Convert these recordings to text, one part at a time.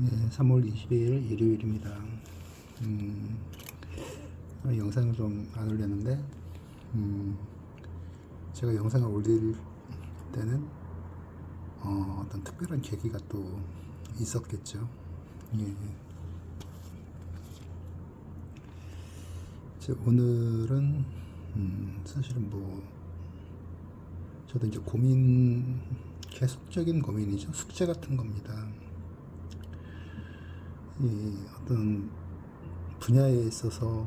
네, 3월 22일 일요일입니다. 영상을 좀 안 올렸는데, 제가 영상을 올릴 때는 어떤 특별한 계기가 또 있었겠죠. 예. 오늘은 사실은 뭐 저도 이제 계속적인 고민이죠. 숙제 같은 겁니다. 이 어떤 분야에 있어서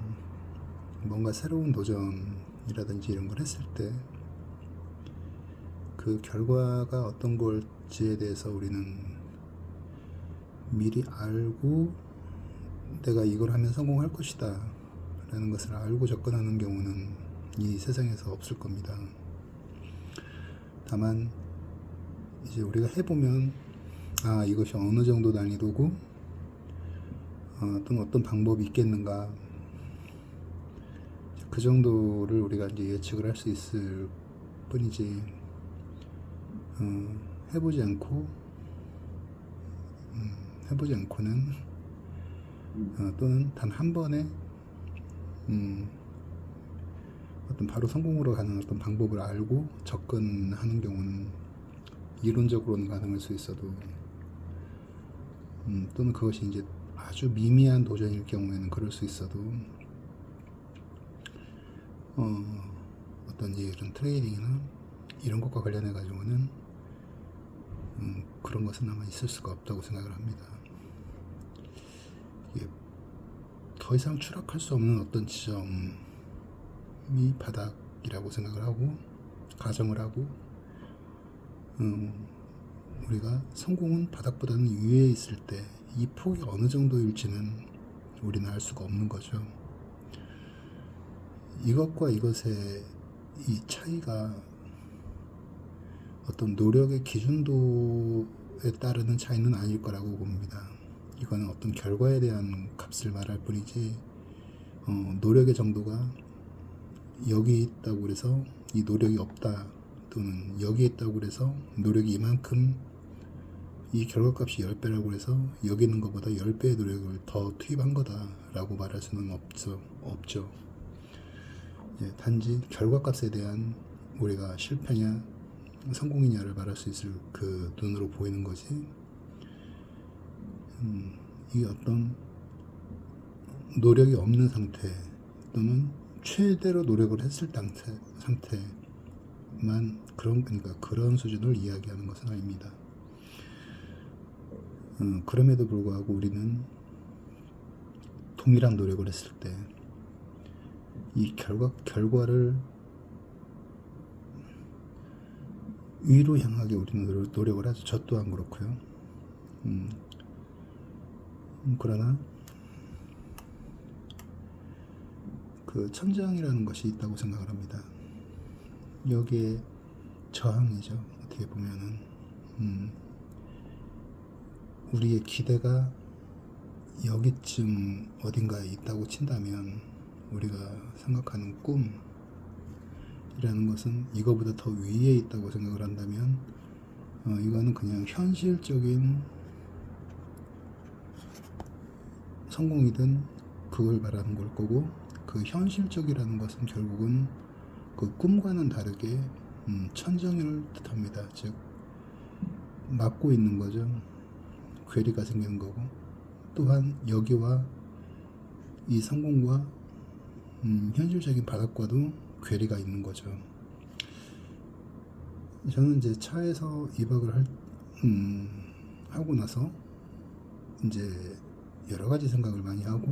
뭔가 새로운 도전이라든지 이런 걸 했을 때 그 결과가 어떤 걸지에 대해서 우리는 미리 알고 내가 이걸 하면 성공할 것이다 라는 것을 알고 접근하는 경우는 이 세상에서 없을 겁니다. 다만 이제 우리가 해보면 이것이 어느 정도 난이도고 어떤 방법이 있겠는가, 그 정도를 우리가 이제 예측을 할 수 있을 뿐이지, 해보지 않고는 또는 단 한 번에 어떤 바로 성공으로 가는 어떤 방법을 알고 접근하는 경우는 이론적으로는 가능할 수 있어도, 또는 그것이 이제 아주 미미한 도전일 경우에는 그럴 수 있어도, 어떤 이런 트레이닝이나 이런 것과 관련해 가지고는 그런 것은 아마 있을 수가 없다고 생각을 합니다. 이게 더 이상 추락할 수 없는 어떤 지점이 바닥이라고 생각을 하고 가정을 하고, 우리가 성공은 바닥보다는 위에 있을 때 이 폭이 어느 정도일지는 우리는 알 수가 없는 거죠. 이것과 이것의 이 차이가 어떤 노력의 기준도에 따르는 차이는 아닐 거라고 봅니다. 이거는 어떤 결과에 대한 값을 말할 뿐이지, 노력의 정도가 여기 있다고 그래서 이 노력이 없다, 또는 여기 있다고 그래서 노력이 이만큼, 이 결과값이 10배라고 해서 여기 있는 것보다 10배의 노력을 더 투입한 거다라고 말할 수는 없죠. 단지 결과값에 대한 우리가 실패냐 성공이냐를 말할 수 있을 그 눈으로 보이는 거지, 이게 어떤 노력이 없는 상태 또는 최대로 노력을 했을 상태만 그러니까 그런 수준을 이야기하는 것은 아닙니다. 그럼에도 불구하고 우리는 동일한 노력을 했을 때 이 결과를 위로 향하게 우리는 노력을 하죠. 저 또한 그렇고요. 그러나 그 천장이라는 것이 있다고 생각을 합니다. 여기에 저항이죠. 어떻게 보면은 우리의 기대가 여기쯤 어딘가에 있다고 친다면, 우리가 생각하는 꿈이라는 것은 이거보다 더 위에 있다고 생각을 한다면, 이거는 그냥 현실적인 성공이든 그걸 말하는 걸 거고, 그 현실적이라는 것은 결국은 그 꿈과는 다르게 천정을 뜻합니다. 즉 막고 있는 거죠. 괴리가 생기는 거고, 또한 여기와 이 성공과 현실적인 바닥과도 괴리가 있는 거죠. 저는 이제 차에서 2박을 하고 나서 이제 여러 가지 생각을 많이 하고,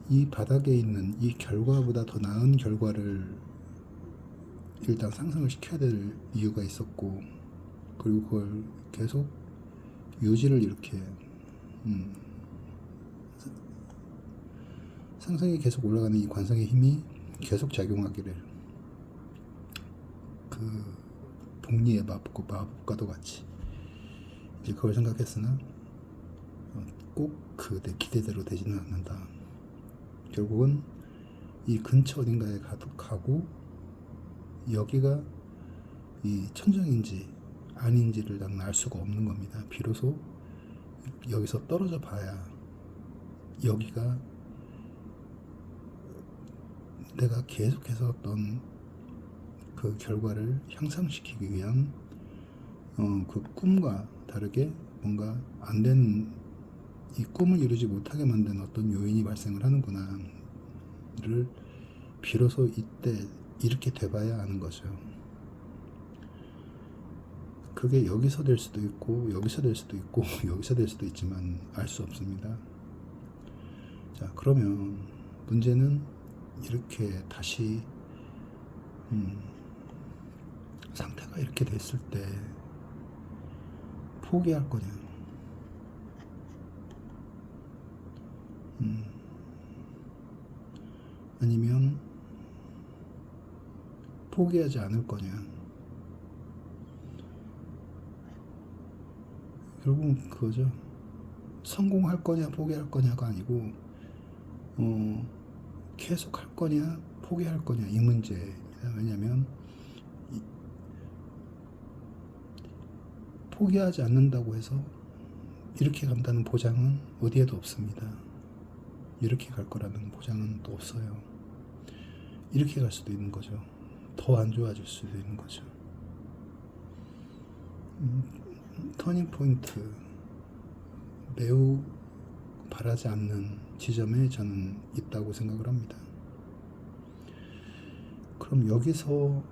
이 바닥에 있는 이 결과보다 더 나은 결과를 일단 상승을 시켜야 될 이유가 있었고, 그리고 그걸 계속 유지를 이렇게 상승이 계속 올라가는 이 관성의 힘이 계속 작용하기를, 그 복리의 마법과도 같이 이제 그걸 생각했으나 꼭 그 내 기대대로 되지는 않는다. 결국은 이 근처 어딘가에 가고 여기가 이 천정인지 아닌지를 나는 알 수가 없는 겁니다. 비로소 여기서 떨어져 봐야 여기가 내가 계속해서 어떤 그 결과를 향상시키기 위한 그 꿈과 다르게 뭔가 안 되는, 이 꿈을 이루지 못하게 만드는 어떤 요인이 발생을 하는구나를 비로소 이때 이렇게 돼봐야 아는 거죠. 그게 여기서 될 수도 있고 여기서 될 수도 있고 여기서 될 수도 있지만 알 수 없습니다. 자, 그러면 문제는 이렇게 다시 상태가 이렇게 됐을 때 포기할 거냐, 아니면 포기하지 않을 거냐. 결국은 그거죠. 성공할 거냐 포기할 거냐가 아니고 계속 할 거냐 포기할 거냐 이 문제입니다. 왜냐하면 포기하지 않는다고 해서 이렇게 간다는 보장은 어디에도 없습니다. 이렇게 갈 거라는 보장은 또 없어요. 이렇게 갈 수도 있는 거죠. 더 안 좋아질 수도 있는 거죠. 터닝 포인트, 매우 바라지 않는 지점에 저는 있다고 생각을 합니다. 그럼 여기서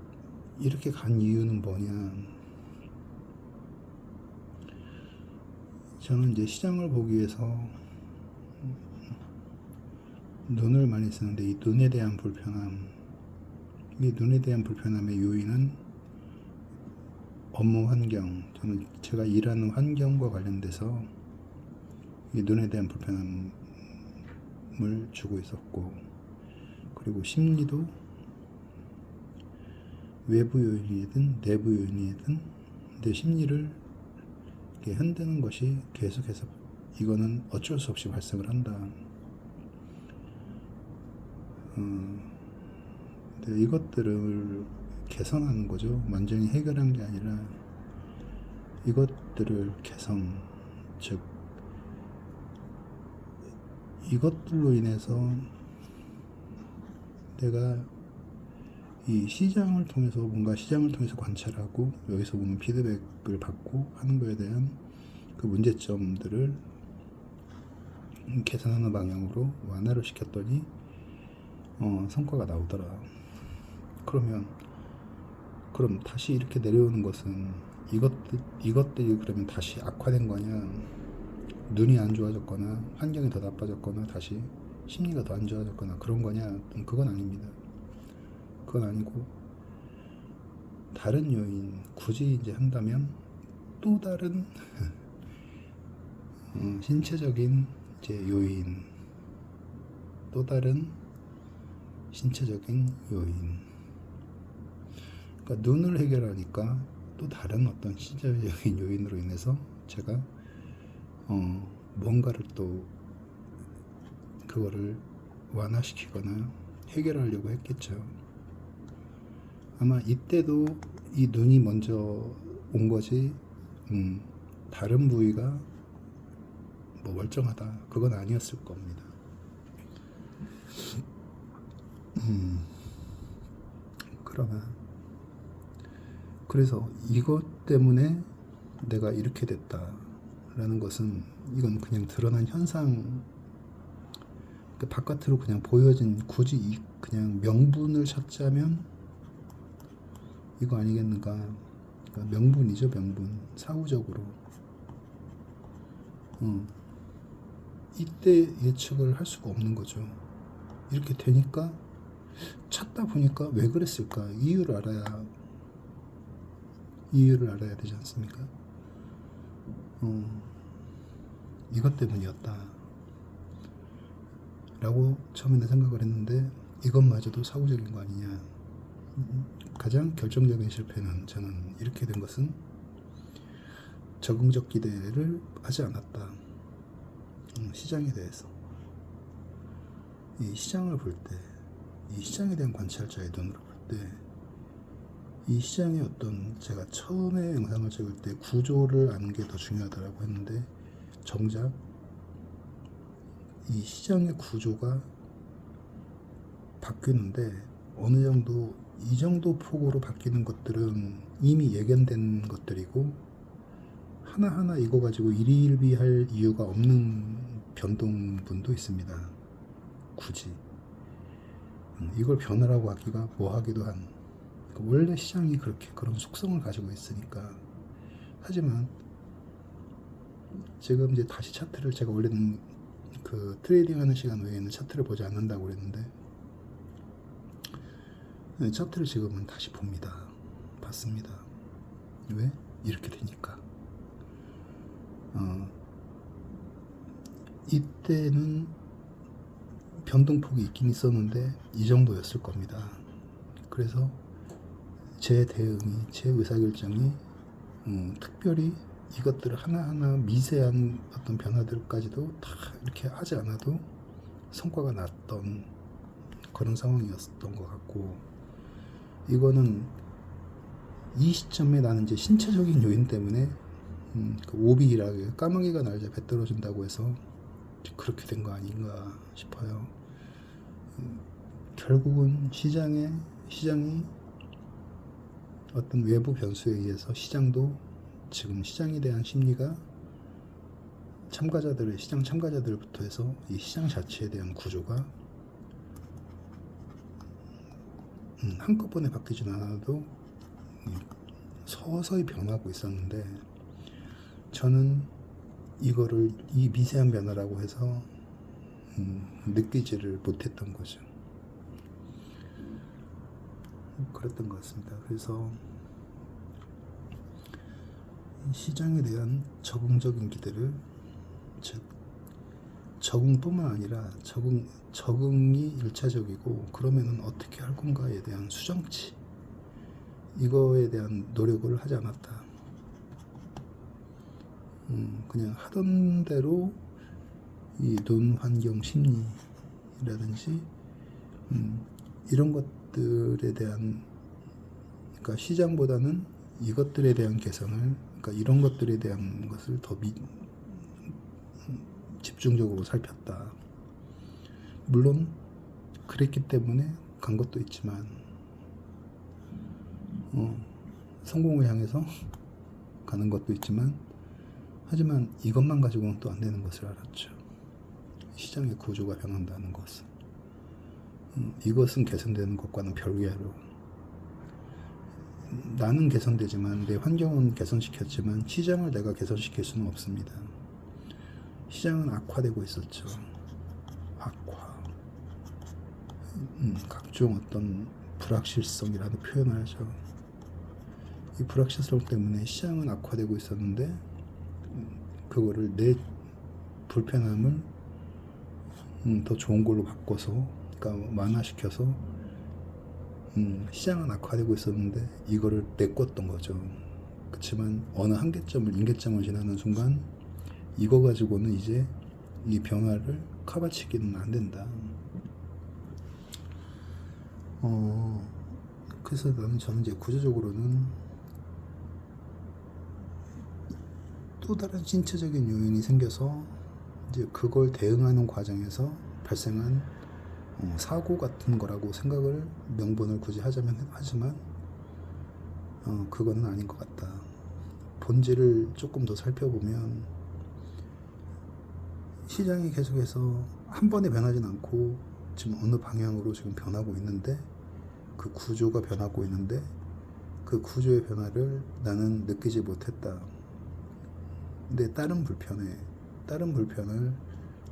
이렇게 간 이유는 뭐냐? 저는 이제 시장을 보기 위해서 눈을 많이 쓰는데, 이 눈에 대한 불편함, 이 눈에 대한 불편함의 요인은 업무 환경, 저는 제가 일하는 환경과 관련돼서 이 눈에 대한 불편함을 주고 있었고, 그리고 심리도 외부 요인이든 내부 요인이든 내 심리를 흔드는 것이 계속해서 이거는 어쩔 수 없이 발생을 한다. 근데 이것들을 개선하는 거죠. 완전히 해결한 게 아니라 이것들을 개선, 즉 이것들로 인해서 내가 이 시장을 통해서 뭔가 시장을 통해서 관찰하고 여기서 보면 피드백을 받고 하는 거에 대한 그 문제점들을 개선하는 방향으로 완화를 시켰더니 성과가 나오더라. 그럼 다시 이렇게 내려오는 것은 이것들이 그러면 다시 악화된 거냐, 눈이 안 좋아졌거나 환경이 더 나빠졌거나 다시 심리가 더 안 좋아졌거나 그런 거냐? 그건 아닙니다. 그건 아니고 다른 요인, 굳이 이제 한다면 또 다른 신체적인 이제 요인, 또 다른 신체적인 요인. 그러니까 눈을 해결하니까 또 다른 어떤 신체적인 요인으로 인해서 제가 뭔가를 또 그거를 완화시키거나 해결하려고 했겠죠. 아마 이때도 이 눈이 먼저 온 거지 다른 부위가 뭐 멀쩡하다 그건 아니었을 겁니다. 그래서 이것 때문에 내가 이렇게 됐다라는 것은 이건 그냥 드러난 현상, 그 바깥으로 그냥 보여진, 굳이 그냥 명분을 찾자면 이거 아니겠는가? 그러니까 명분이죠, 명분. 사후적으로 이때 예측을 할 수가 없는 거죠. 이렇게 되니까 찾다 보니까 왜 그랬을까? 이유를 알아야 되지 않습니까? 이것 때문이었다 라고 처음에는 생각을 했는데 이것마저도 사후적인 거 아니냐. 가장 결정적인 실패는 저는 이렇게 된 것은 적응적 기대를 하지 않았다. 시장에 대해서 이 시장을 볼 때, 이 시장에 대한 관찰자의 눈으로 볼 때 이 시장의 어떤 제가 처음에 영상을 찍을 때 구조를 아는 게 더 중요하다고 했는데 정작 이 시장의 구조가 바뀌는데 어느 정도 이 정도 폭으로 바뀌는 것들은 이미 예견된 것들이고 하나하나 이거 가지고 일희일비할 이유가 없는 변동분도 있습니다. 굳이 이걸 변화라고 하기가 뭐하기도 한 원래 시장이 그렇게 그런 속성을 가지고 있으니까. 하지만 지금 이제 다시 차트를 제가 원래는 그 트레이딩하는 시간 외에는 차트를 보지 않는다고 그랬는데 차트를 지금은 다시 봅니다. 봤습니다. 왜? 이렇게 되니까. 이때는 변동폭이 있긴 있었는데 이 정도였을 겁니다. 그래서 제 대응이, 제 의사결정이 특별히 이것들을 하나하나 미세한 어떤 변화들까지도 다 이렇게 하지 않아도 성과가 났던 그런 상황이었던 것 같고, 이거는 이 시점에 나는 이제 신체적인 요인 때문에 그 오비라고 까마귀가 날자 배 떨어진다고 해서 그렇게 된 거 아닌가 싶어요. 결국은 시장이 어떤 외부 변수에 의해서 시장도 지금 시장에 대한 심리가 시장 참가자들부터 해서 이 시장 자체에 대한 구조가 한꺼번에 바뀌진 않아도 서서히 변하고 있었는데 저는 이거를 이 미세한 변화라고 해서 느끼지를 못했던 거죠. 그랬던 것 같습니다. 그래서 시장에 대한 적응적인 기대를, 즉 적응뿐만 아니라 적응이 1차적이고 그러면은 어떻게 할 건가에 대한 수정치, 이거에 대한 노력을 하지 않았다. 그냥 하던 대로 이 눈 환경 심리라든지 이런 것들에 대한, 그러니까 시장보다는 이것들에 대한 개선을, 그러니까 이런 것들에 대한 것을 더 집중적으로 살폈다. 물론 그랬기 때문에 간 것도 있지만 성공을 향해서 가는 것도 있지만, 하지만 이것만 가지고는 또 안 되는 것을 알았죠. 시장의 구조가 변한다는 것은 이것은 개선되는 것과는 별개로 나는 개선되지만 내 환경은 개선시켰지만 시장을 내가 개선시킬 수는 없습니다. 시장은 악화되고 있었죠. 악화. 각종 어떤 불확실성이라는 표현을 하죠. 이 불확실성 때문에 시장은 악화되고 있었는데 그거를 내 불편함을 더 좋은 걸로 바꿔서, 그러니까 완화시켜서 시장은 악화되고 있었는데 이거를 메꿨던 거죠. 그렇지만 어느 임계점을 지나는 순간 이거 가지고는 이제 이 변화를 커버치기는 안 된다. 그래서 저는 이제 구조적으로는 또 다른 신체적인 요인이 생겨서 이제 그걸 대응하는 과정에서 발생한 사고 같은 거라고 생각을 명분을 굳이 하지만 그거는 아닌 것 같다. 본질을 조금 더 살펴보면 시장이 계속해서 한 번에 변하진 않고 지금 어느 방향으로 지금 변하고 있는데, 그 구조가 변하고 있는데 그 구조의 변화를 나는 느끼지 못했다. 근데 다른 불편을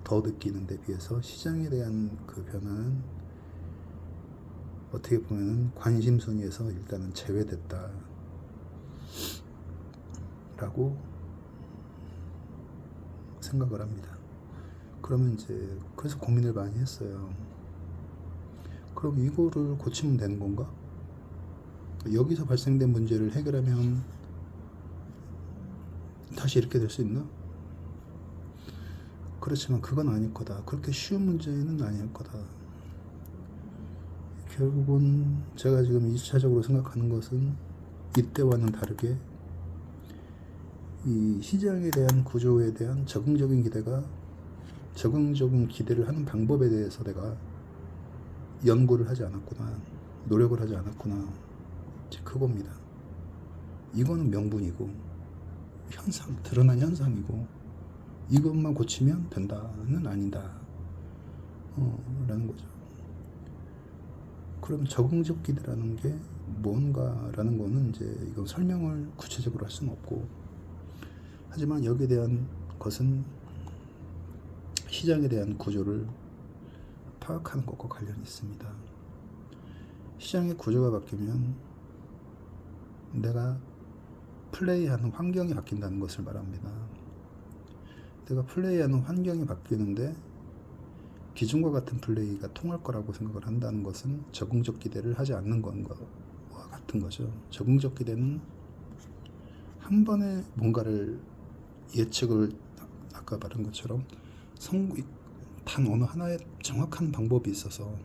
더 느끼는 데 비해서 시장에 대한 그 변화는 어떻게 보면은 관심 순위에서 일단은 제외됐다 라고 생각을 합니다. 그러면 이제 그래서 고민을 많이 했어요. 그럼 이거를 고치면 되는 건가? 여기서 발생된 문제를 해결하면 다시 이렇게 될 수 있나? 그렇지만 그건 아닐 거다. 그렇게 쉬운 문제는 아닐 거다. 결국은 제가 지금 2차적으로 생각하는 것은 이때와는 다르게 이 시장에 대한 구조에 대한 적응적인 기대를 하는 방법에 대해서 내가 연구를 하지 않았구나, 노력을 하지 않았구나, 이제 그겁니다. 이거는 명분이고 드러난 현상이고 이것만 고치면 된다는 아니다 라는 거죠. 그럼 적응적 기대라는 게 뭔가라는 거는 이제 이건 설명을 구체적으로 할 수는 없고, 하지만 여기에 대한 것은 시장에 대한 구조를 파악하는 것과 관련이 있습니다. 시장의 구조가 바뀌면 내가 플레이하는 환경이 바뀐다는 것을 말합니다. 내가 플레이하는 환경이 바뀌는데 기존과 같은 플레이가 통할 거라고 생각을 한다는 것은 적응적 기대를 하지 않는 것과 같은 거죠. 적응적 기대는 한 번에 뭔가를 예측을 아까 말한 것처럼 단 어느 하나의 정확한 방법이 있어서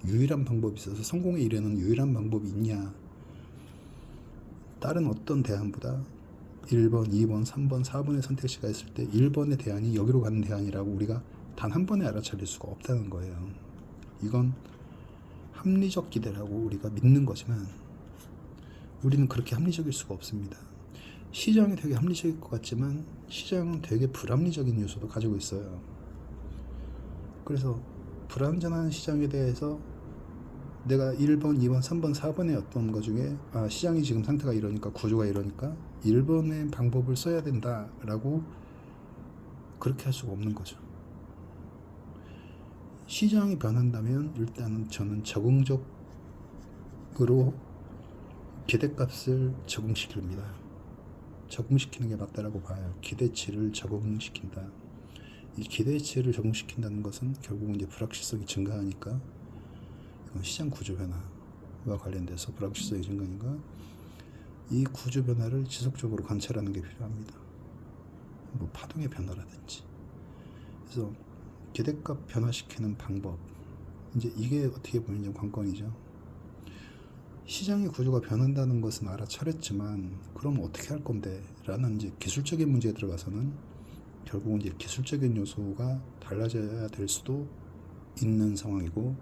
유일한 방법이 있어서 성공에 이르는 유일한 방법이 있냐, 다른 어떤 대안보다 1번, 2번, 3번, 4번의 선택지가 있을 때 1번의 대안이 여기로 가는 대안이라고 우리가 단 한 번에 알아차릴 수가 없다는 거예요. 이건 합리적 기대라고 우리가 믿는 거지만 우리는 그렇게 합리적일 수가 없습니다. 시장이 되게 합리적일 것 같지만 시장은 되게 불합리적인 요소도 가지고 있어요. 그래서 불안전한 시장에 대해서 내가 1번, 2번, 3번, 4번의 어떤 것 중에 시장이 지금 상태가 이러니까, 구조가 이러니까 1번의 방법을 써야 된다라고 그렇게 할 수가 없는 거죠. 시장이 변한다면 일단은 저는 적응적으로 기대값을 적응시키는 게 맞다라고 봐요. 기대치를 적응시킨다. 이 기대치를 적응시킨다는 것은 결국은 이제 불확실성이 증가하니까, 이건 시장 구조 변화와 관련돼서 불확실성이 증가하니까 이 구조 변화를 지속적으로 관찰하는 게 필요합니다. 뭐 파동의 변화라든지. 그래서 기대값 변화시키는 방법, 이제 이게 어떻게 보면 관건이죠. 시장의 구조가 변한다는 것은 알아차렸지만 그럼 어떻게 할 건데 라는 이제 기술적인 문제에 들어가서는 결국은 이제 기술적인 요소가 달라져야 될 수도 있는 상황이고,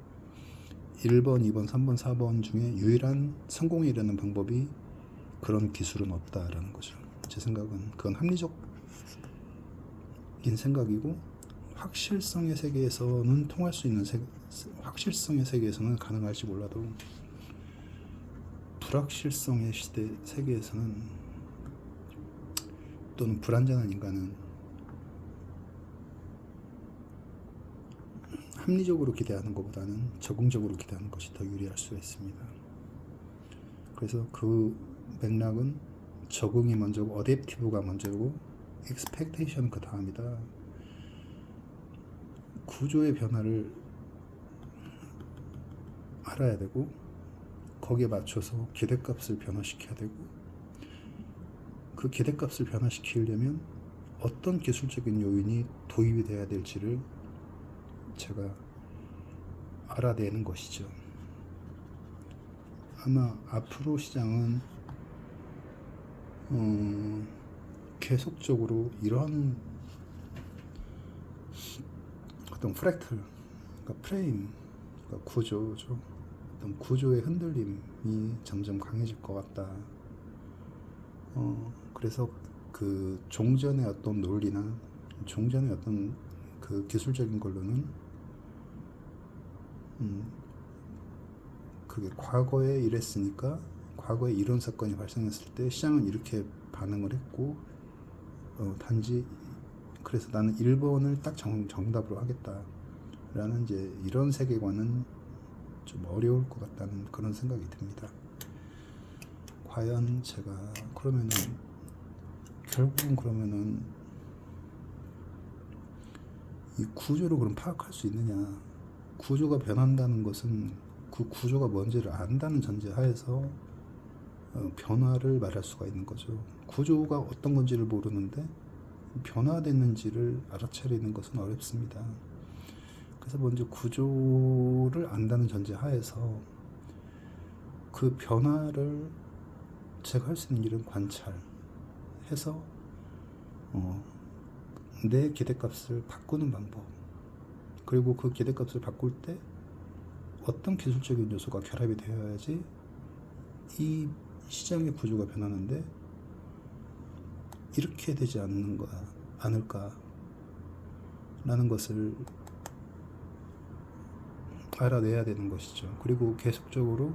1번, 2번, 3번, 4번 중에 유일한 성공에 이르는 방법이 그런 기술은 없다라는 거죠. 제 생각은 그건 합리적인 생각이고, 확실성의 세계에서는 통할 수 있는 확실성의 세계에서는 가능할지 몰라도 불확실성의 세계에서는, 또는 불안전한 인간은 합리적으로 기대하는 것보다는 적응적으로 기대하는 것이 더 유리할 수가 있습니다. 그래서 그 맥락은 적응이 먼저고 어댑티브가 먼저고 expectation은 그 다음이다. 구조의 변화를 알아야 되고 거기에 맞춰서 기대값을 변화시켜야 되고, 그 기대값을 변화시키려면 어떤 기술적인 요인이 도입이 돼야 될지를 제가 알아내는 것이죠. 아마 앞으로 시장은 계속적으로 이런 어떤 프랙탈, 그러니까 프레임, 그러니까 구조죠. 어떤 구조의 흔들림이 점점 강해질 것 같다. 그래서 그 종전의 어떤 논리나 종전의 어떤 그 기술적인 걸로는 그게 과거에 이랬으니까 과거에 이런 사건이 발생했을 때 시장은 이렇게 반응을 했고, 단지 그래서 나는 1번을 딱 정답으로 하겠다 라는 이제 이런 세계관은 좀 어려울 것 같다는 그런 생각이 듭니다. 과연 제가 결국은 이 구조를 그럼 파악할 수 있느냐, 구조가 변한다는 것은 그 구조가 뭔지를 안다는 전제하에서 변화를 말할 수가 있는 거죠. 구조가 어떤 건지를 모르는데 변화됐는지를 알아차리는 것은 어렵습니다. 그래서 먼저 구조를 안다는 전제 하에서 그 변화를 제가 할 수 있는 일은 관찰해서 내 기대값을 바꾸는 방법, 그리고 그 기대값을 바꿀 때 어떤 기술적인 요소가 결합이 되어야지 이 시장의 구조가 변하는데 이렇게 되지 않을까 라는 것을 알아내야 되는 것이죠. 그리고 계속적으로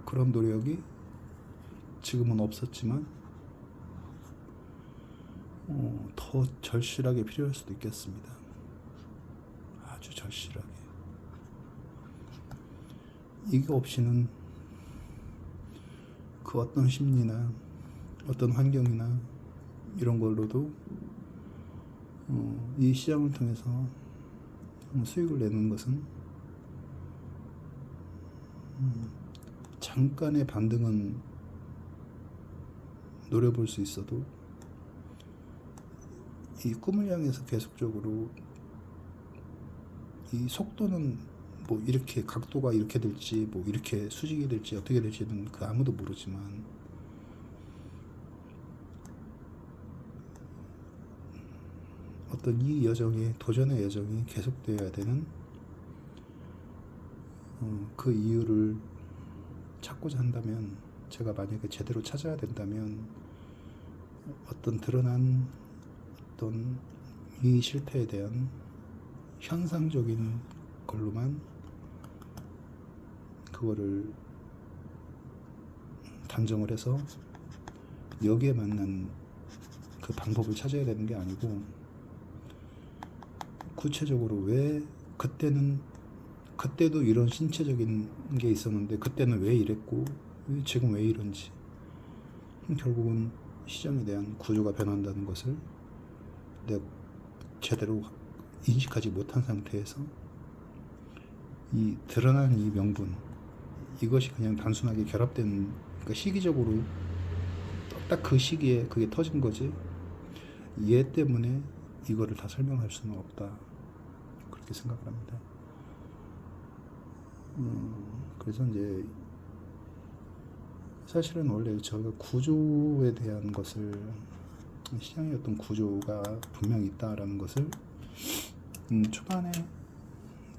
그런 노력이 지금은 없었지만 더 절실하게 필요할 수도 있겠습니다. 아주 절실하게. 이거 없이는 그 어떤 심리나 어떤 환경이나 이런 걸로도 이 시장을 통해서 수익을 내는 것은 잠깐의 반등은 노려볼 수 있어도 이 꿈을 향해서 계속적으로 이 속도는 뭐 이렇게 각도가 이렇게 될지 뭐 이렇게 수직이 될지 어떻게 될지는 그 아무도 모르지만 어떤 이 여정이 도전의 여정이 계속되어야 되는 그 이유를 찾고자 한다면, 제가 만약에 제대로 찾아야 된다면 어떤 드러난 어떤 이 실패에 대한 현상적인 걸로만 그거를 단정을 해서 여기에 맞는 그 방법을 찾아야 되는 게 아니고, 구체적으로 왜 그때도 이런 신체적인 게 있었는데 그때는 왜 이랬고 지금 왜 이런지, 결국은 시장에 대한 구조가 변한다는 것을 내가 제대로 인식하지 못한 상태에서 이 드러난 이 명분, 이것이 그냥 단순하게 결합된, 그러니까 시기적으로 딱 그 시기에 그게 터진 거지 얘 때문에 이거를 다 설명할 수는 없다, 그렇게 생각을 합니다. 그래서 이제 사실은 원래 저희가 구조에 대한 것을, 시장의 어떤 구조가 분명히 있다라는 것을 초반에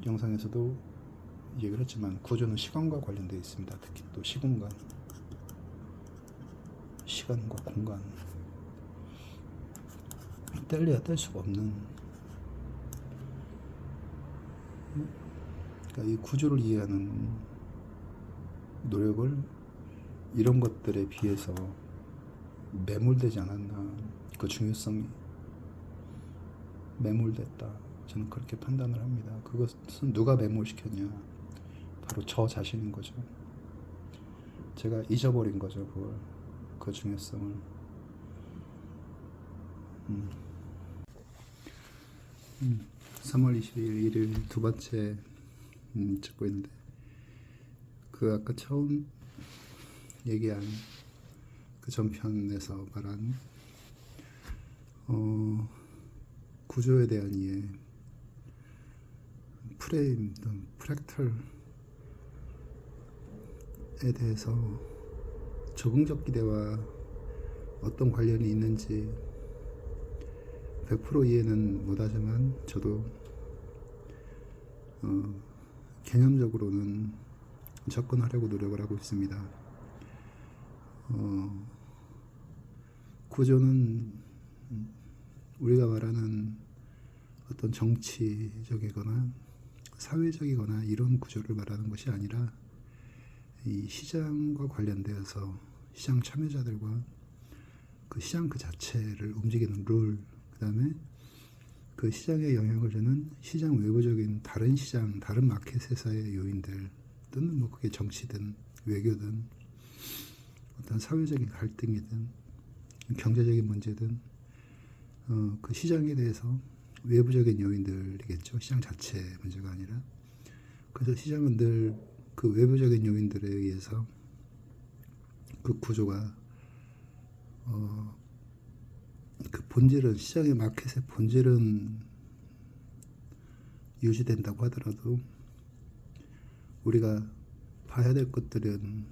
영상에서도 얘기를 했지만, 구조는 시간과 관련되어 있습니다. 특히 또 시공간, 시간과 공간, 뗄래야 뗄 수가 없는, 그러니까 이 구조를 이해하는 노력을 이런 것들에 비해서 매몰되지 않았나, 그 중요성이 매몰됐다, 저는 그렇게 판단을 합니다. 그것은 누가 매몰시켰냐, 바로 저 자신인 거죠. 제가 잊어버린 거죠, 그 중요성을. 3월 22일 일요일 두 번째 찍고 있는데, 그 아까 처음 얘기한 그 전편에서 말한 구조에 대한 이해, 프레임, 프랙탈에 대해서 적응적 기대와 어떤 관련이 있는지 100% 이해는 못하지만 저도 개념적으로는 접근하려고 노력을 하고 있습니다. 구조는 우리가 말하는 어떤 정치적이거나 사회적이거나 이런 구조를 말하는 것이 아니라, 이 시장과 관련되어서 시장 참여자들과 그 시장 그 자체를 움직이는 룰, 그 다음에 그 시장에 영향을 주는 시장 외부적인 다른 시장, 다른 마켓에서의 요인들, 또는 뭐 그게 정치든 외교든 어떤 사회적인 갈등이든 경제적인 문제든 그 시장에 대해서 외부적인 요인들이겠죠. 시장 자체 문제가 아니라. 그래서 시장은 늘 그 외부적인 요인들에 의해서 그 구조가 그 본질은, 시장의 마켓의 본질은 유지된다고 하더라도 우리가 봐야 될 것들은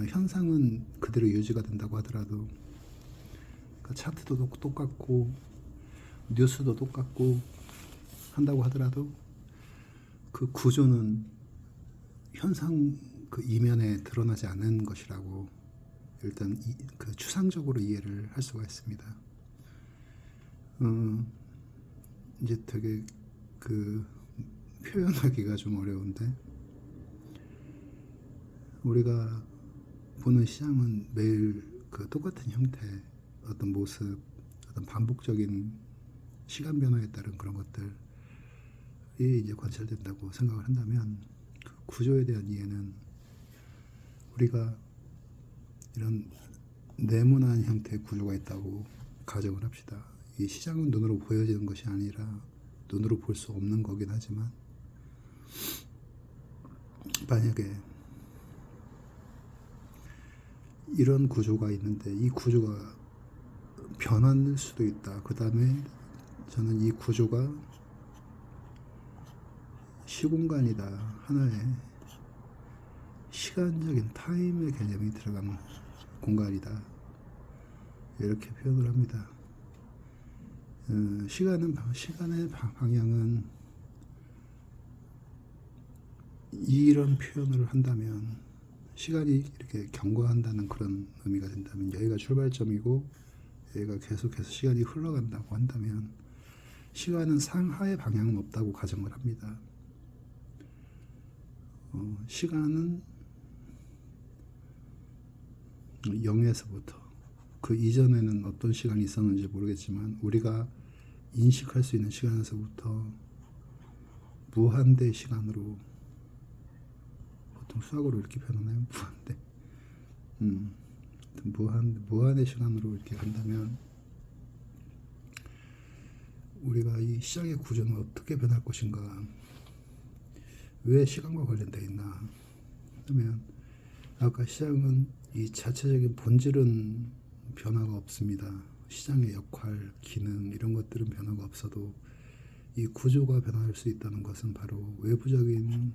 현상은 그대로 유지가 된다고 하더라도 그러니까 차트도 똑같고 뉴스도 똑같고 한다고 하더라도 그 구조는 현상 그 이면에 드러나지 않는 것이라고 일단 그 추상적으로 이해를 할 수가 있습니다. 이제 되게 그 표현하기가 좀 어려운데 우리가 보는 시장은 매일 그 똑같은 형태, 어떤 모습, 어떤 반복적인 시간 변화에 따른 그런 것들이 이제 관찰된다고 생각을 한다면 그 구조에 대한 이해는 우리가 이런 네모난 형태의 구조가 있다고 가정을 합시다. 이 시장은 눈으로 보여지는 것이 아니라 눈으로 볼 수 없는 거긴 하지만 만약에 이런 구조가 있는데 이 구조가 변할 수도 있다. 그 다음에 저는 이 구조가 시공간이다. 하나의 시간적인 타임의 개념이 들어간 공간이다. 이렇게 표현을 합니다. 시간의 방향은 이런 표현을 한다면 시간이 이렇게 경과한다는 그런 의미가 된다면 여기가 출발점이고 여기가 계속해서 시간이 흘러간다고 한다면 시간은 상하의 방향은 없다고 가정을 합니다. 시간은 0에서부터 그 이전에는 어떤 시간이 있었는지 모르겠지만 우리가 인식할 수 있는 시간에서부터 무한대 시간으로 보통 수학으로 이렇게 표현하나요? 무한대 무한의 시간으로 이렇게 간다면 우리가 이 시장의 구조는 어떻게 변할 것인가, 왜 시간과 관련되어 있나 하면 아까 시장은 이 자체적인 본질은 변화가 없습니다. 시장의 역할, 기능 이런 것들은 변화가 없어도 이 구조가 변할 수 있다는 것은 바로 외부적인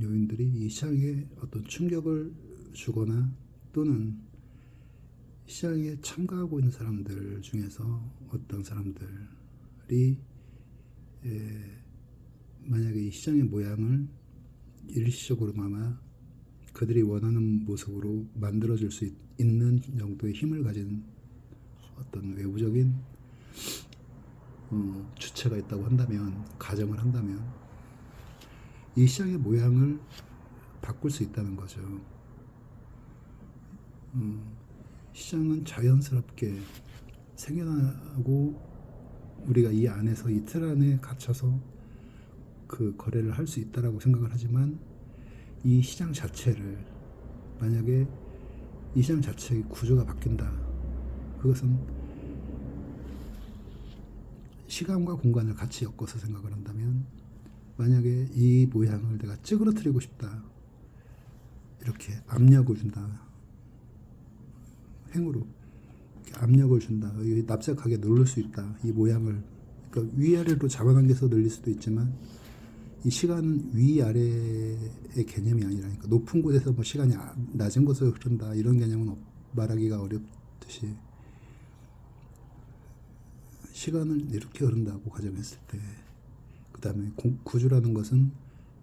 요인들이 이 시장에 어떤 충격을 주거나 또는 시장에 참가하고 있는 사람들 중에서 어떤 사람들이 만약에 이 시장의 모양을 일시적으로나마 그들이 원하는 모습으로 만들어줄 수 있는 정도의 힘을 가진 어떤 외부적인 주체가 있다고 한다면, 가정을 한다면 이 시장의 모양을 바꿀 수 있다는 거죠. 시장은 자연스럽게 생겨나고 우리가 이 안에서 이 틀 안에 갇혀서 그 거래를 할 수 있다라고 생각을 하지만 이 시장 자체를 만약에 이 시장 자체의 구조가 바뀐다. 그것은 시간과 공간을 같이 엮어서 생각을 한다면 만약에 이 모양을 내가 찌그러뜨리고 싶다. 이렇게 압력을 준다. 행으로 이렇게 압력을 준다. 납작하게 누를 수 있다. 이 모양을 그러니까 위아래로 잡아당겨서 늘릴 수도 있지만 이 시간은 위아래의 개념이 아니라 그러니까 높은 곳에서 뭐 시간이 낮은 곳으로 흐른다 이런 개념은 말하기가 어렵듯이 시간을 이렇게 흐른다고 가정했을 때 그 다음에 구조라는 것은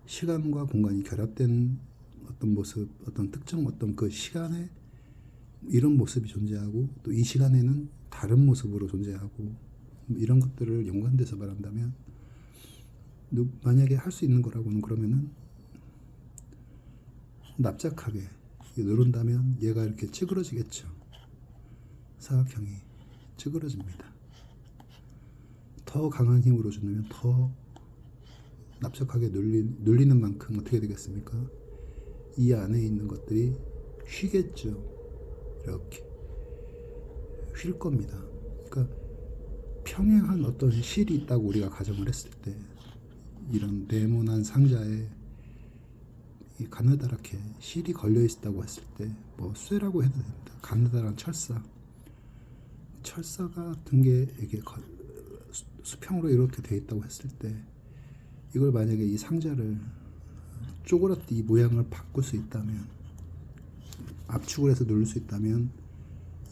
시간과 공간이 결합된 어떤 모습, 어떤 특정 어떤 그 시간에 이런 모습이 존재하고 또 이 시간에는 다른 모습으로 존재하고 이런 것들을 연관돼서 말한다면 만약에 할 수 있는 거라고는 그러면은 납작하게 누른다면 얘가 이렇게 찌그러지겠죠. 사각형이 찌그러집니다. 더 강한 힘으로 주면 더 납작하게 눌리는 만큼 어떻게 되겠습니까? 이 안에 있는 것들이 휘겠죠. 이렇게 휠 겁니다. 그러니까 평행한 어떤 실이 있다고 우리가 가정을 했을 때 이런 네모난 상자에 이 가느다랗게 실이 걸려 있다고 했을 때 뭐 쇠라고 해도 됩니다. 가느다란 철사 같은 게 이게 수평으로 이렇게 돼 있다고 했을 때 이걸 만약에 이 상자를 쪼그라뜨 이 모양을 바꿀 수 있다면, 압축을 해서 누를 수 있다면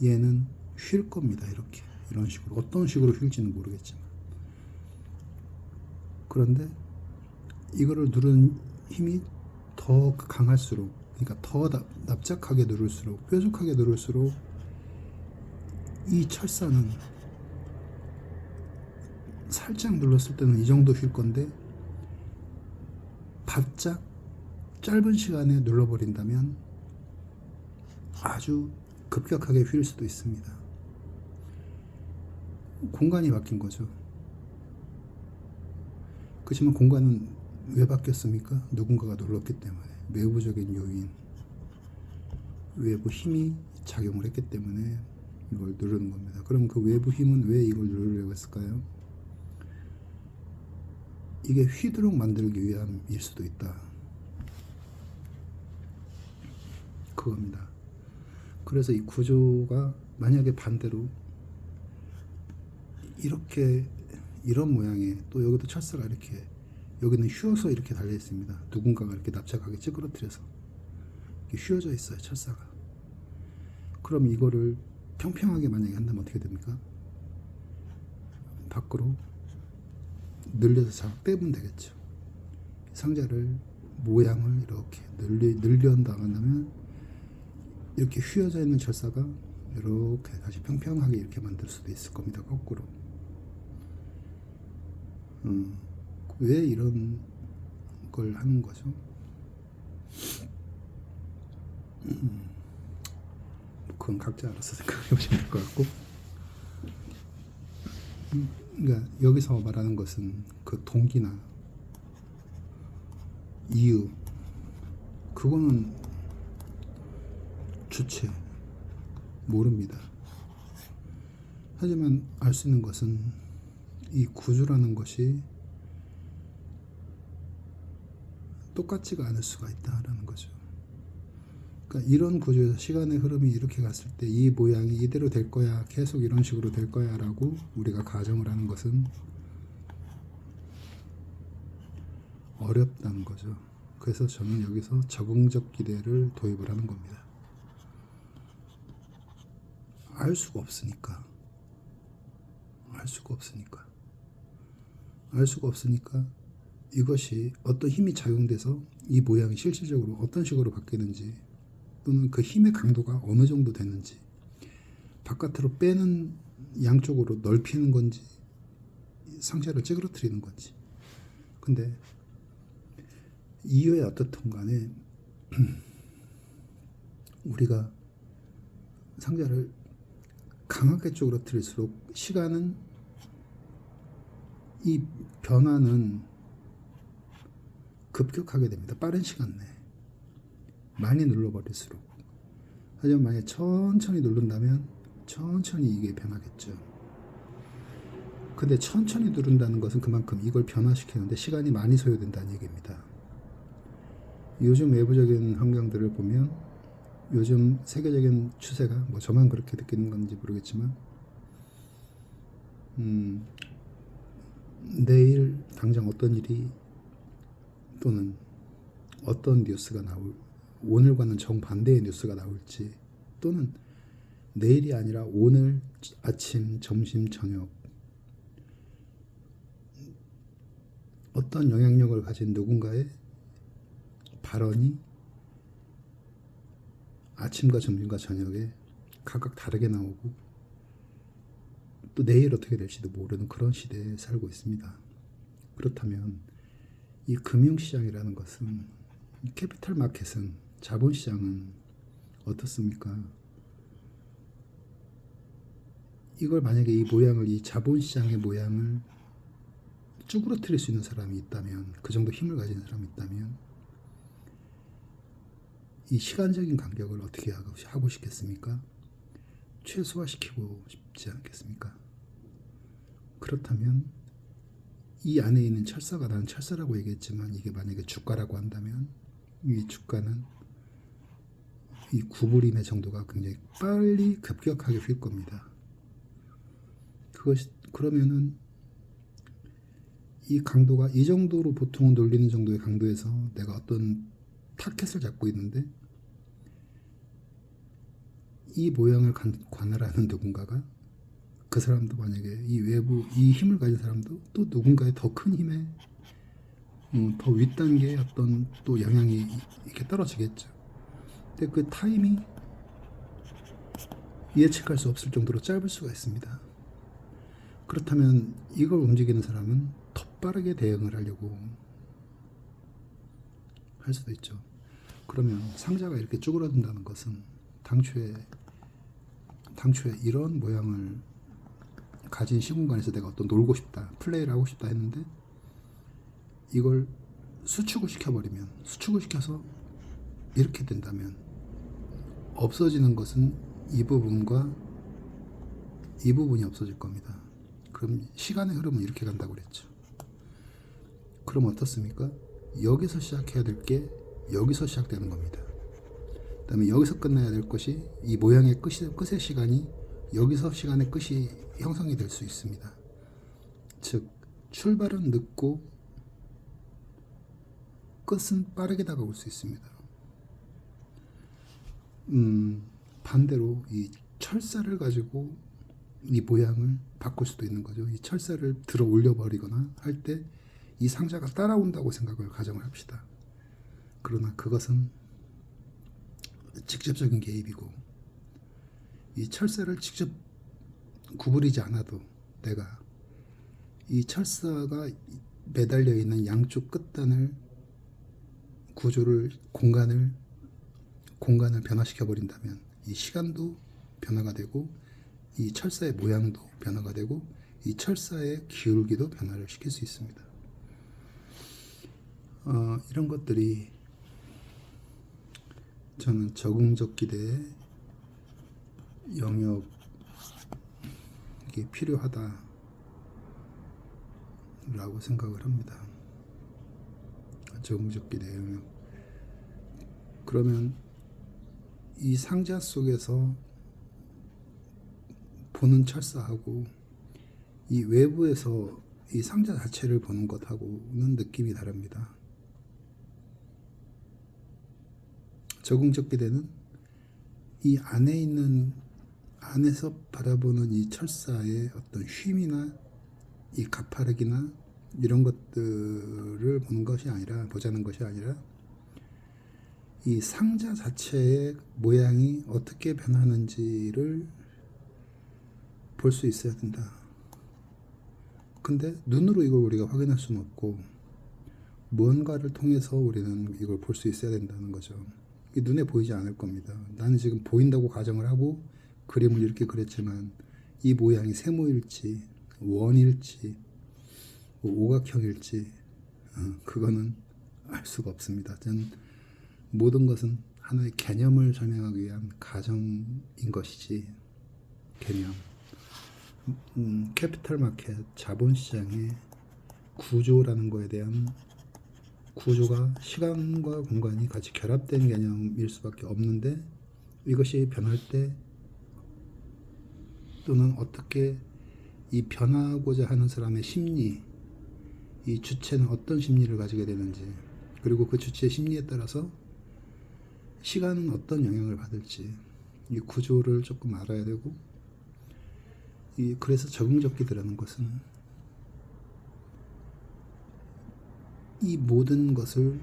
얘는 휠 겁니다. 이렇게 이런 식으로 어떤 식으로 휠지는 모르겠지만. 그런데 이거를 누르는 힘이 더 강할수록, 그러니까 더 납작하게 누를수록, 뾰족하게 누를수록 이 철사는 살짝 눌렀을 때는 이 정도 휠 건데 바짝 짧은 시간에 눌러버린다면 아주 급격하게 휠 수도 있습니다. 공간이 바뀐 거죠. 그렇지만 공간은 왜 바뀌었습니까? 누군가가 눌렀기 때문에. 외부적인 요인, 외부 힘이 작용을 했기 때문에 이걸 누르는 겁니다. 그럼 그 외부 힘은 왜 이걸 누르려고 했을까요? 이게 휘도록 만들기 위함일 수도 있다. 그겁니다. 그래서 이 구조가 만약에 반대로 이렇게 이런 모양의, 또 여기도 철사가 이렇게, 여기는 휘어서 이렇게 달려 있습니다. 누군가가 이렇게 납작하게 찌그러뜨려서 이렇게 휘어져 있어요, 철사가. 그럼 이거를 평평하게 만약에 한다면 어떻게 됩니까? 밖으로 늘려서 잘 빼면 되겠죠. 상자를 모양을 이렇게 늘려나간다면 이렇게 휘어져 있는 철사가 이렇게 다시 평평하게 이렇게 만들 수도 있을 겁니다. 거꾸로. 왜 이런 걸 하는 거죠? 그건 각자 알아서 생각해 보시면 될 것 같고, 그러니까 여기서 말하는 것은 그 동기나 이유, 그거는 주체 모릅니다. 하지만 알 수 있는 것은 이 구조라는 것이 똑같지가 않을 수가 있다라는 거죠. 그러니까 이런 구조에서 시간의 흐름이 이렇게 갔을 때 이 모양이 이대로 될 거야, 계속 이런 식으로 될 거야 라고 우리가 가정을 하는 것은 어렵다는 거죠. 그래서 저는 여기서 적응적 기대를 도입을 하는 겁니다. 알 수가 없으니까. 이것이 어떤 힘이 작용돼서 이 모양이 실질적으로 어떤 식으로 바뀌는지, 또는 그 힘의 강도가 어느 정도 되는지, 바깥으로 빼는 양쪽으로 넓히는 건지, 상자를 찌그러뜨리는 건지. 근데 이유에 어떻든 간에 우리가 상자를 강하게 찌그러뜨릴수록 시간은, 이 변화는 급격하게 됩니다. 빠른 시간 내에 많이 눌러버릴수록. 하지만 만약에 천천히 누른다면 천천히 이게 변하겠죠. 근데 천천히 누른다는 것은 그만큼 이걸 변화시키는데 시간이 많이 소요된다는 얘기입니다. 요즘 외부적인 환경들을 보면, 요즘 세계적인 추세가, 뭐 저만 그렇게 느끼는 건지 모르겠지만, 내일 당장 어떤 일이, 또는 어떤 뉴스가 오늘과는 정반대의 뉴스가 나올지, 또는 내일이 아니라 오늘 아침, 점심, 저녁 어떤 영향력을 가진 누군가의 발언이 아침과 점심과 저녁에 각각 다르게 나오고, 또 내일 어떻게 될지도 모르는 그런 시대에 살고 있습니다. 그렇다면 이 금융시장이라는 것은, 캐피탈 마켓은, 자본시장은 어떻습니까? 이걸 만약에 이 모양을, 이 자본시장의 모양을 쭈그러뜨릴 수 있는 사람이 있다면, 그 정도 힘을 가진 사람이 있다면 이 시간적인 간격을 어떻게 하고 싶겠습니까? 최소화시키고 싶지 않겠습니까? 그렇다면 이 안에 있는 철사가, 나는 철사라고 얘기했지만 이게 만약에 주가라고 한다면 이 주가는 이 구부림의 정도가 굉장히 빨리 급격하게 휠 겁니다. 그러면은 이 강도가 이 정도로 보통은 놀리는 정도의 강도에서 내가 어떤 타켓을 잡고 있는데 이 모양을 관할하는 누군가가 그 사람도 만약에 이 외부 이 힘을 가진 사람도 또 누군가의 더 큰 힘에 더 윗단계의 어떤 또 영향이 이렇게 떨어지겠죠. 근데 그 타임이 예측할 수 없을 정도로 짧을 수가 있습니다. 그렇다면 이걸 움직이는 사람은 더 빠르게 대응을 하려고 할 수도 있죠. 그러면 상자가 이렇게 쪼그라든다는 것은 당초에 이런 모양을 가진 시공간에서 내가 어떤 놀고 싶다, 플레이를 하고 싶다 했는데 이걸 수축을 시켜서 이렇게 된다면 없어지는 것은 이 부분과 이 부분이 없어질 겁니다. 그럼 시간의 흐름은 이렇게 간다고 그랬죠. 그럼 어떻습니까? 여기서 시작해야 될 게 여기서 시작되는 겁니다. 그 다음에 여기서 끝나야 될 것이 이 모양의 끝의 시간이 여기서 시간의 끝이 형성이 될 수 있습니다. 즉 출발은 늦고 끝은 빠르게 다가올 수 있습니다. 반대로 이 철사를 가지고 이 모양을 바꿀 수도 있는 거죠. 이 철사를 들어 올려 버리거나 할 때 이 상자가 따라온다고 생각을 가정을 합시다. 그러나 그것은 직접적인 개입이고 이 철사를 직접 구부리지 않아도 내가 이 철사가 매달려 있는 양쪽 끝단을 구조를 공간을 변화시켜 버린다면 이 시간도 변화가 되고 이 철사의 모양도 변화가 되고 이 철사의 기울기도 변화를 시킬 수 있습니다. 이런 것들이 저는 적응적 기대의 영역이 필요하다라고 생각을 합니다. 적응적 기대 영역. 그러면 이 상자 속에서 보는 철사하고 이 외부에서 이 상자 자체를 보는 것하고는 느낌이 다릅니다. 적응적 기대는 이 안에서 바라보는 이 철사의 어떤 쉼이나 이 가파르기나 이런 것들을 보자는 것이 아니라 이 상자 자체의 모양이 어떻게 변하는지를 볼 수 있어야 된다. 근데 눈으로 이걸 우리가 확인할 수는 없고 무언가를 통해서 우리는 이걸 볼 수 있어야 된다는 거죠. 이게 눈에 보이지 않을 겁니다. 나는 지금 보인다고 가정을 하고 그림을 이렇게 그렸지만 이 모양이 세모일지 원일지 오각형일지 그거는 알 수가 없습니다. 저는 모든 것은 하나의 개념을 설명하기 위한 가정인 것이지 개념. 캐피탈 마켓 자본시장의 구조라는 거에 대한 구조가 시간과 공간이 같이 결합된 개념일 수밖에 없는데 이것이 변할 때 또는 어떻게 이 변하고자 하는 사람의 심리, 이 주체는 어떤 심리를 가지게 되는지 그리고 그 주체의 심리에 따라서 시간은 어떤 영향을 받을지 이 구조를 조금 알아야 되고 그래서 적응적 기대라는 것은 이 모든 것을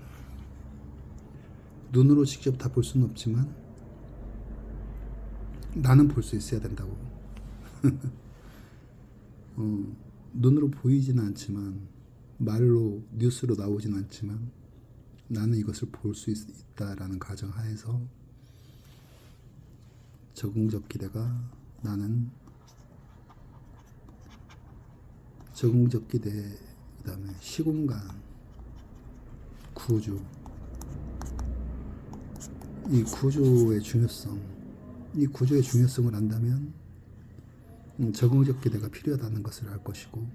눈으로 직접 다 볼 수는 없지만 나는 볼 수 있어야 된다고. 눈으로 보이지는 않지만 말로 뉴스로 나오지는 않지만 나는 이것을 볼 수 있다라는 가정하에서 적응적 기대가 나는 적응적 기대 그 다음에 시공간 구조 이 구조의 중요성을 안다면 적응적 기대가 필요하다는 것을 알 것이고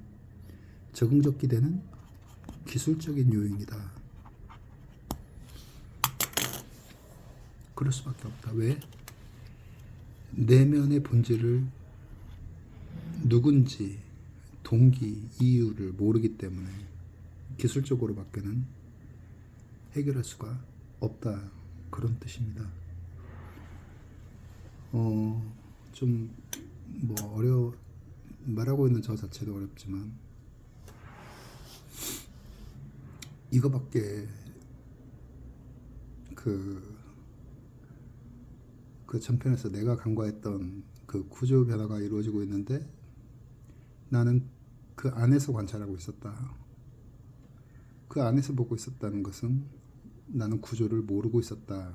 적응적 기대는 기술적인 요인이다. 그럴 수밖에 없다. 왜? 내면의 본질을 누군지 동기, 이유를 모르기 때문에 기술적으로밖에는 해결할 수가 없다, 그런 뜻입니다. 좀 뭐 말하고 있는 저 자체도 어렵지만 이거밖에 그 전편에서 내가 간과했던 그 구조 변화가 이루어지고 있는데 나는 그 안에서 관찰하고 있었다. 그 안에서 보고 있었다는 것은 나는 구조를 모르고 있었다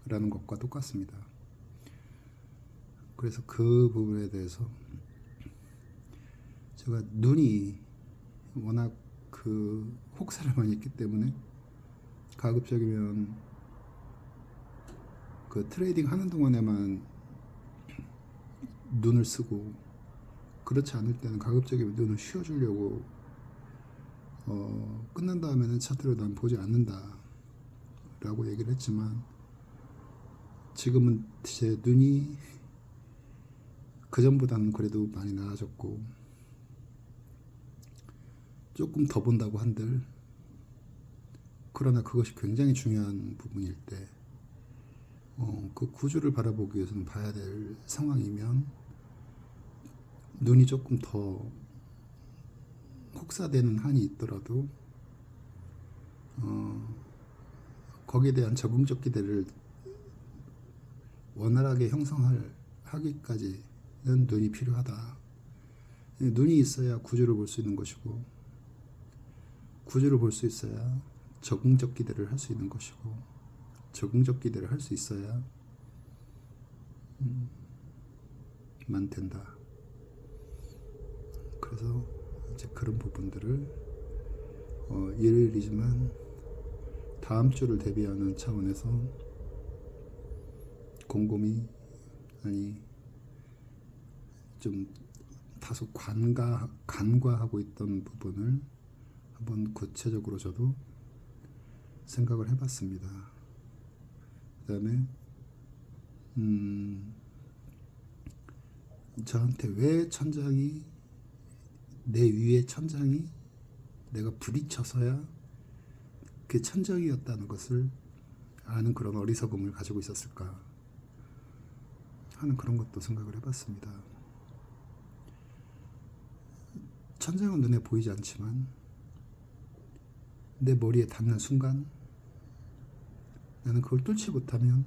라는 것과 똑같습니다. 그래서 그 부분에 대해서 제가 눈이 워낙 그 혹사를 많이 했기 때문에 가급적이면 그 트레이딩 하는 동안에만 눈을 쓰고, 그렇지 않을 때는 가급적이면 눈을 쉬어주려고 끝난 다음에는 차트를 난 보지 않는다 라고 얘기를 했지만, 지금은 제 눈이 그전보다는 그래도 많이 나아졌고 조금 더 본다고 한들, 그러나 그것이 굉장히 중요한 부분일 때 그 구조를 바라보기 위해서는 봐야 될 상황이면 눈이 조금 더 혹사되는 한이 있더라도 거기에 대한 적응적 기대를 원활하게 하기까지는 눈이 필요하다. 눈이 있어야 구조를 볼 수 있는 것이고, 구조를 볼 수 있어야 적응적 기대를 할 수 있는 것이고, 적응적 기대를 할 수 있어야 만 된다. 그래서 이제 그런 부분들을 일요일이지만 다음 주를 대비하는 차원에서 곰곰이, 아니 좀 다소 간과하고 있던 부분을 한번 구체적으로 저도 생각을 해봤습니다. 그 다음에 저한테 왜 내 위에 천장이 내가 부딪혀서야 그 천장이었다는 것을 아는 그런 어리석음을 가지고 있었을까 하는 그런 것도 생각을 해봤습니다. 천장은 눈에 보이지 않지만 내 머리에 닿는 순간 나는 그걸 뚫지 못하면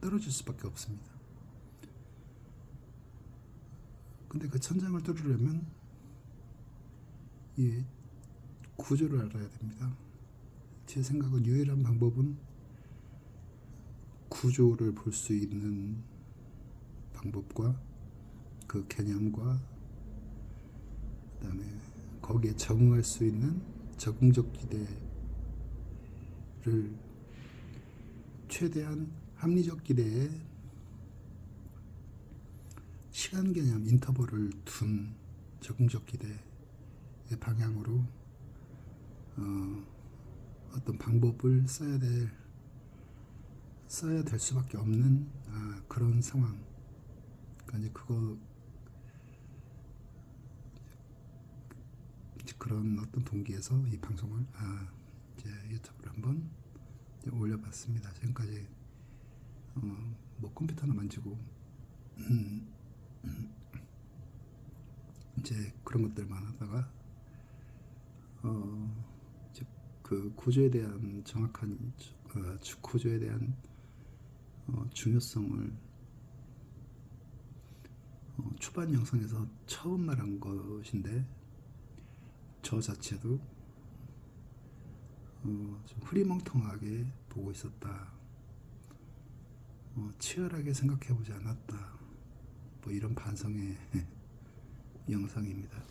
떨어질 수밖에 없습니다. 근데 그 천장을 뚫으려면 이 구조를 알아야 됩니다. 제 생각은 유일한 방법은 구조를 볼 수 있는 방법과 그 개념과 그 다음에 거기에 적응할 수 있는 적응적 기대를 최대한 합리적 기대에 시간 개념 인터벌을 둔 적응적 기대의 방향으로 어떤 방법을 써야 될 수밖에 없는 그런 상황. 그러니까 그런 어떤 동기에서 이 방송을 이제 유튜브를 한번 올려봤습니다. 지금까지 뭐 컴퓨터나 만지고 이제 그런 것들만 하다가 이제 그 구조에 대한 정확한 구조에 대한 중요성을 초반 영상에서 처음 말한 것인데, 저 자체도 좀 흐리멍텅하게 보고 있었다, 치열하게 생각해보지 않았다, 뭐 이런 반성의 영상입니다.